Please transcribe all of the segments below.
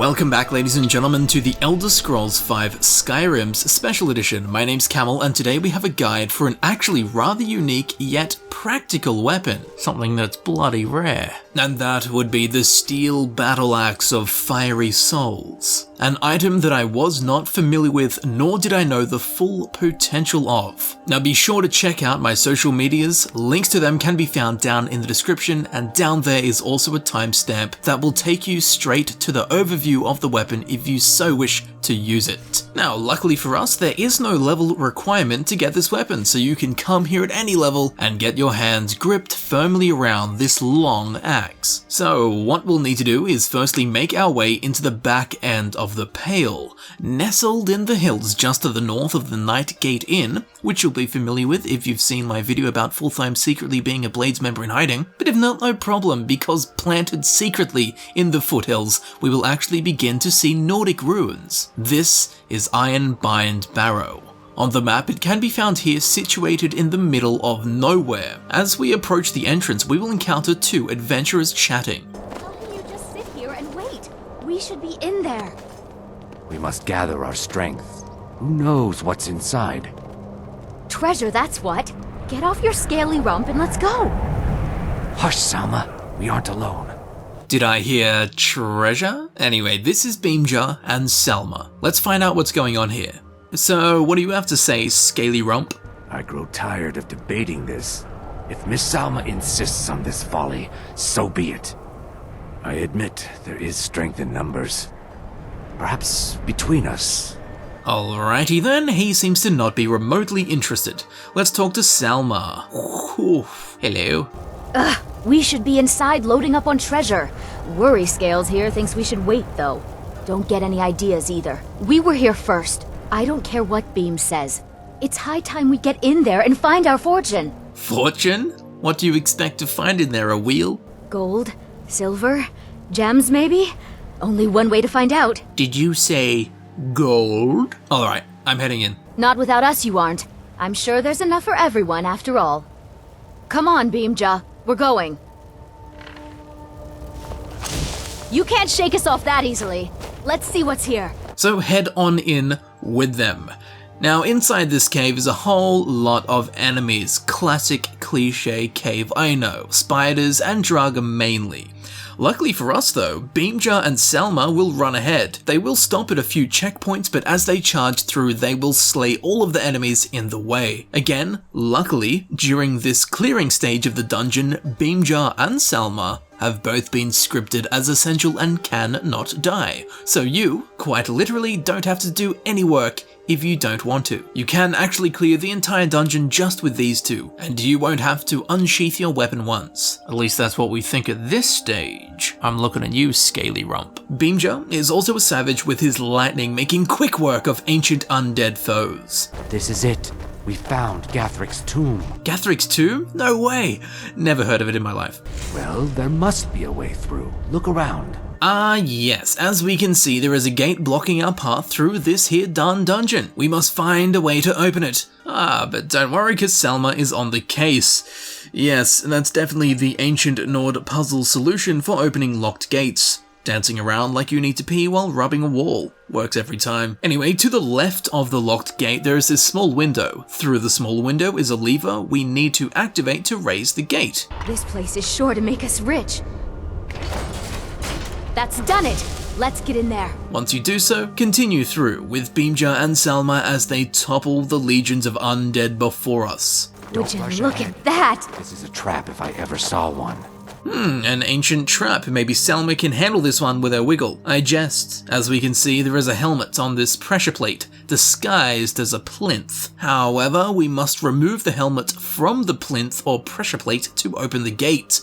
Welcome back, ladies and gentlemen, to the Elder Scrolls V Skyrim's Special Edition. My name's Camel, and today we have a guide for an actually rather unique yet practical weapon, something that's bloody rare. And that would be the Steel Battleaxe of Fiery Souls, an item that I was not familiar with, nor did I know the full potential of. Now be sure to check out my social medias, links to them can be found down in the description, and down there is also a timestamp that will take you straight to the overview of the weapon if you so wish to use it. Now, luckily for us, there is no level requirement to get this weapon, so you can come here at any level and get your hands gripped firmly around this long axe. So what we'll need to do is firstly make our way into the back end of the Pale, nestled in the hills just to the north of the Night Gate Inn, which you'll be familiar with if you've seen my video about Fulltime secretly being a Blades member in hiding. But if not, no problem, because planted secretly in the foothills, we will actually begin to see Nordic ruins. This is Ironbound Barrow. On the map, it can be found here situated in the middle of nowhere. As we approach the entrance, we will encounter two adventurers chatting. How can you just sit here and wait? We should be in there. We must gather our strength. Who knows what's inside? Treasure, that's what. Get off your scaly rump and let's go. Hush, Salma. We aren't alone. Did I hear treasure? Anyway, this is Beem-Ja and Salma. Let's find out what's going on here. So, what do you have to say, Scaly Rump? I grow tired of debating this. If Miss Salma insists on this folly, so be it. I admit there is strength in numbers. Perhaps between us. Alrighty then, he seems to not be remotely interested. Let's talk to Salma. Ooh, hello. Ugh, we should be inside loading up on treasure. Worry Scales here thinks we should wait though. Don't get any ideas either. We were here first. I don't care what Beam says. It's high time we get in there and find our fortune. Fortune? What do you expect to find in there, a wheel? Gold? Silver? Gems maybe? Only one way to find out. Did you say gold? Alright, I'm heading in. Not without us you aren't. I'm sure there's enough for everyone after all. Come on, Beem-Ja. We're going. You can't shake us off that easily. Let's see what's here. So head on in with them. Now inside this cave is a whole lot of enemies. Classic cliche cave, I know. Spiders and Draga mainly. Luckily for us though, Beem-Ja and Salma will run ahead. They will stop at a few checkpoints, but as they charge through, they will slay all of the enemies in the way. Again, luckily, during this clearing stage of the dungeon, Beem-Ja and Salma have both been scripted as essential and can not die. So you, quite literally, don't have to do any work if you don't want to. You can actually clear the entire dungeon just with these two, and you won't have to unsheath your weapon once. At least that's what we think at this stage. I'm looking at you, Scaly Rump. Beem-Ja is also a savage with his lightning, making quick work of ancient undead foes. This is it. We found Gathrik's tomb. Gathrik's tomb? No way! Never heard of it in my life. Well, there must be a way through. Look around. Ah yes, as we can see there is a gate blocking our path through this here darn dungeon. We must find a way to open it. Ah, but don't worry cause Salma is on the case. Yes, that's definitely the ancient Nord puzzle solution for opening locked gates. Dancing around like you need to pee while rubbing a wall. Works every time. Anyway, to the left of the locked gate there is this small window. Through the small window is a lever we need to activate to raise the gate. This place is sure to make us rich. That's done it! Let's get in there. Once you do so, continue through with Beem-Ja and Salma as they topple the legions of undead before us. Would you rush look ahead. at that? This is a trap if I ever saw one. An ancient trap. Maybe Salma can handle this one with her wiggle. I jest. As we can see, there is a helmet on this pressure plate, disguised as a plinth. However, we must remove the helmet from the plinth or pressure plate to open the gate.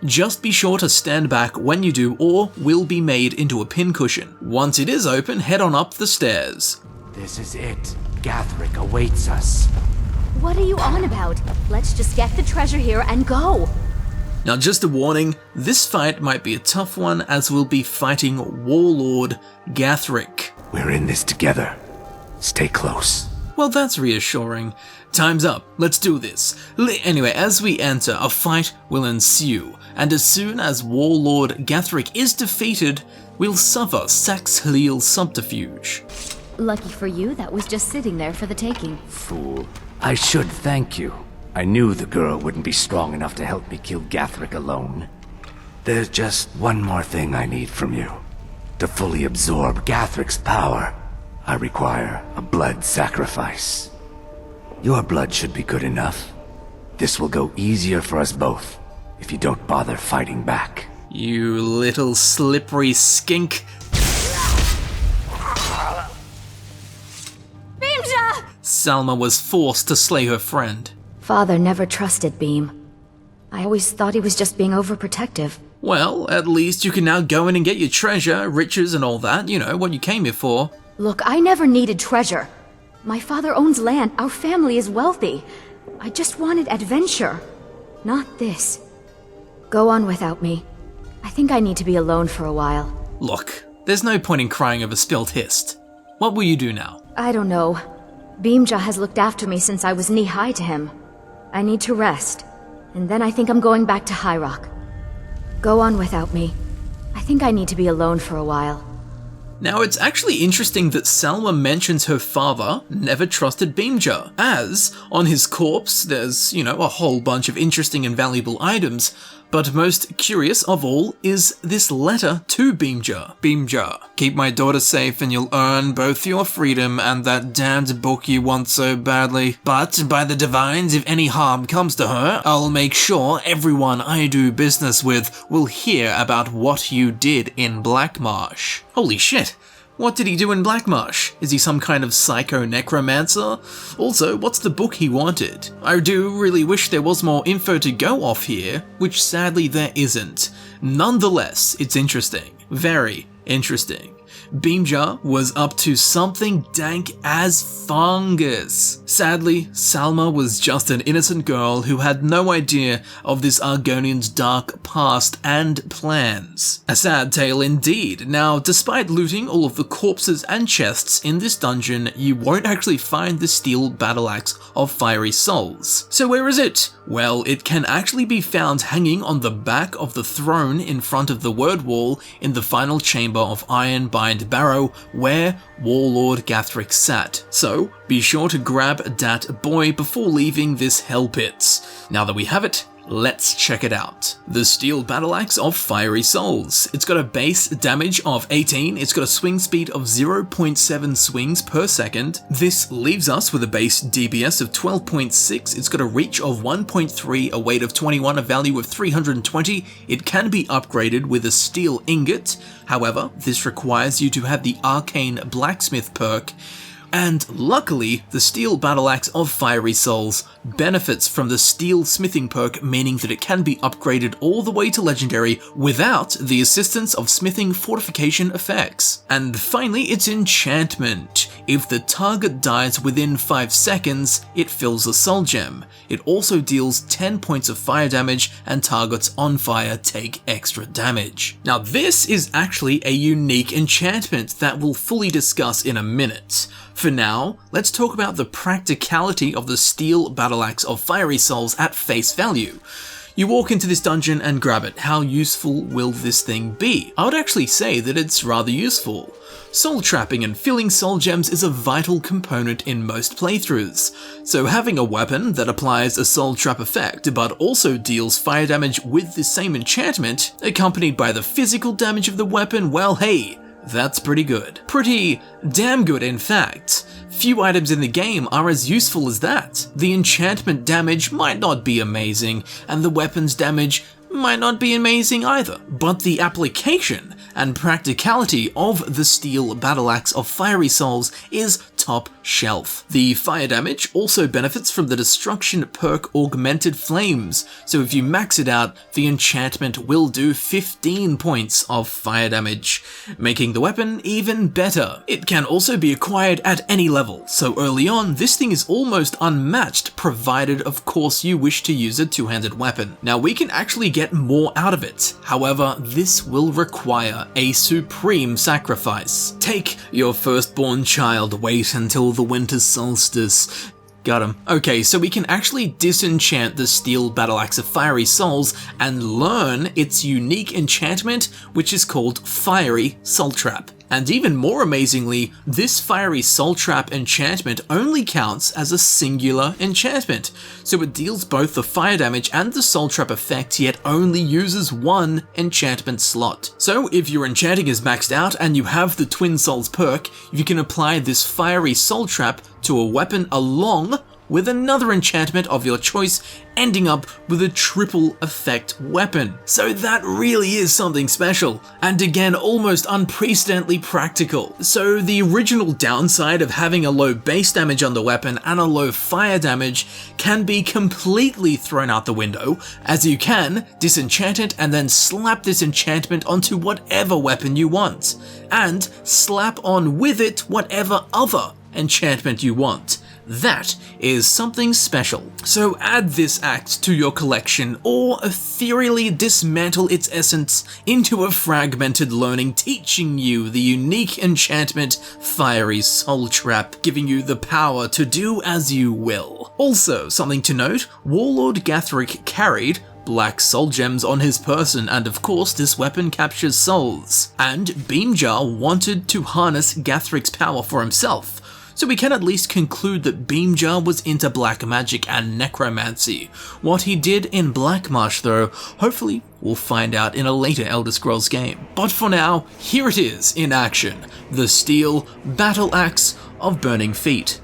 Just be sure to stand back when you do or will be made into a pincushion. Once it is open, head on up the stairs. This is it. Gathrik awaits us. What are you on about? Let's just get the treasure here and go. Now just a warning, this fight might be a tough one as we'll be fighting Warlord Gathrik. We're in this together. Stay close. Well, that's reassuring. Time's up, let's do this. Anyway, as we enter, a fight will ensue, and as soon as Warlord Gathrik is defeated, will suffer Sax-Halil subterfuge. Lucky for you, that was just sitting there for the taking. Fool. I should thank you. I knew the girl wouldn't be strong enough to help me kill Gathrik alone. There's just one more thing I need from you. To fully absorb Gathrik's power, I require a blood sacrifice. Your blood should be good enough. This will go easier for us both if you don't bother fighting back. You little slippery skink. Beem-Ja! Salma was forced to slay her friend. Father never trusted Beem. I always thought he was just being overprotective. Well, at least you can now go in and get your treasure, riches and all that, you know, what you came here for. Look, I never needed treasure. My father owns land, our family is wealthy. I just wanted adventure. Not this. Go on without me. I think I need to be alone for a while. Look, there's no point in crying over spilled hist. What will you do now? I don't know. Beem-Ja has looked after me since I was knee-high to him. I need to rest, and then I think I'm going back to High Rock. Go on without me. I think I need to be alone for a while. Now, it's actually interesting that Salma mentions her father never trusted Beem-Ja, as on his corpse there's, you know, a whole bunch of interesting and valuable items, but most curious of all is this letter to Beem-Ja. Beem-Ja, keep my daughter safe and you'll earn both your freedom and that damned book you want so badly. But by the divines, if any harm comes to her, I'll make sure everyone I do business with will hear about what you did in Blackmarsh. Holy shit! What did he do in Blackmarsh? Is he some kind of psycho necromancer? Also, what's the book he wanted? I do really wish there was more info to go off here, which sadly there isn't. Nonetheless, it's interesting. Very interesting. Beem-Ja was up to something dank as fungus. Sadly, Salma was just an innocent girl who had no idea of this Argonian's dark past and plans. A sad tale indeed. Now, despite looting all of the corpses and chests in this dungeon, you won't actually find the steel Battleaxe of Fiery Souls. So where is it? Well, it can actually be found hanging on the back of the throne in front of the word wall in the final chamber of Ironbound Barrow, where Warlord Gathrik sat. So be sure to grab that boy before leaving this hell pit. Now that we have it, let's check it out. The Steel Battleaxe of Fiery Souls. It's got a base damage of 18, it's got a swing speed of 0.7 swings per second. This leaves us with a base DPS of 12.6, it's got a reach of 1.3, a weight of 21, a value of 320. It can be upgraded with a steel ingot. However, this requires you to have the Arcane Blacksmith perk. And luckily, the Steel Battleaxe of Fiery Souls benefits from the Steel Smithing perk, meaning that it can be upgraded all the way to Legendary without the assistance of smithing fortification effects. And finally, its enchantment. If the target dies within 5 seconds, it fills a soul gem. It also deals 10 points of fire damage, and targets on fire take extra damage. Now, this is actually a unique enchantment that we'll fully discuss in a minute. For now, let's talk about the practicality of the Steel Battleaxe of Fiery Souls at face value. You walk into this dungeon and grab it. How useful will this thing be? I would actually say that it's rather useful. Soul trapping and filling soul gems is a vital component in most playthroughs, so having a weapon that applies a soul trap effect but also deals fire damage with the same enchantment, accompanied by the physical damage of the weapon, well hey, that's pretty good. Pretty damn good, in fact. Few items in the game are as useful as that. The enchantment damage might not be amazing, and the weapon's damage might not be amazing either, but the application and practicality of the Steel Battleaxe of Fiery Souls is top shelf. The fire damage also benefits from the destruction perk Augmented Flames, so if you max it out, the enchantment will do 15 points of fire damage, making the weapon even better. It can also be acquired at any level, so early on, this thing is almost unmatched, provided of course you wish to use a two-handed weapon. Now we can actually get more out of it, however, this will require a supreme sacrifice. Take your firstborn child, wait until the winter solstice, Got him. Okay, so we can actually disenchant the Steel Battleaxe of Fiery Souls and learn its unique enchantment, which is called Fiery Soul Trap. And even more amazingly, this Fiery Soul Trap enchantment only counts as a singular enchantment, so it deals both the fire damage and the Soul Trap effect, yet only uses one enchantment slot. So if your enchanting is maxed out and you have the Twin Souls perk, you can apply this Fiery Soul Trap to a weapon along with another enchantment of your choice, ending up with a triple effect weapon. So that really is something special, and again almost unprecedentedly practical. So the original downside of having a low base damage on the weapon and a low fire damage can be completely thrown out the window, as you can disenchant it and then slap this enchantment onto whatever weapon you want, and slap on with it whatever other enchantment you want. That is something special. So add this axe to your collection, or ethereally dismantle its essence into a fragmented learning, teaching you the unique enchantment Fiery Soul Trap, giving you the power to do as you will. Also, something to note, Warlord Gathrik carried black soul gems on his person, and of course this weapon captures souls. And Beem-Ja wanted to harness Gathrik's power for himself, so we can at least conclude that Beem-Ja was into black magic and necromancy. What he did in Black Marsh though, hopefully we'll find out in a later Elder Scrolls game. But for now, here it is in action, the Steel Battleaxe of Burning Feet.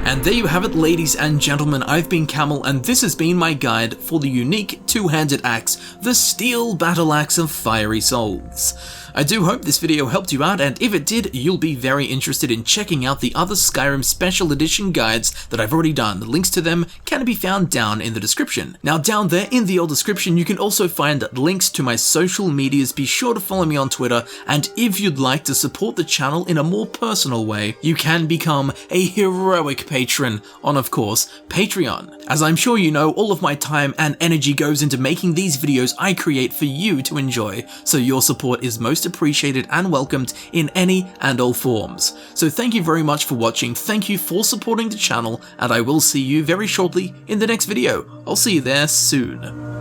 And there you have it, ladies and gentlemen, I've been Camel, and this has been my guide for the unique two-handed axe, the Steel Battleaxe of Fiery Souls. I do hope this video helped you out, and if it did, you'll be very interested in checking out the other Skyrim Special Edition guides that I've already done. The links to them can be found down in the description. Now down there in the old description, you can also find links to my social medias. Be sure to follow me on Twitter, and if you'd like to support the channel in a more personal way, you can become a heroic patron on, of course, Patreon. As I'm sure you know, all of my time and energy goes into making these videos I create for you to enjoy, so your support is most appreciated and welcomed in any and all forms. So thank you very much for watching, thank you for supporting the channel, and I will see you very shortly in the next video. I'll see you there soon.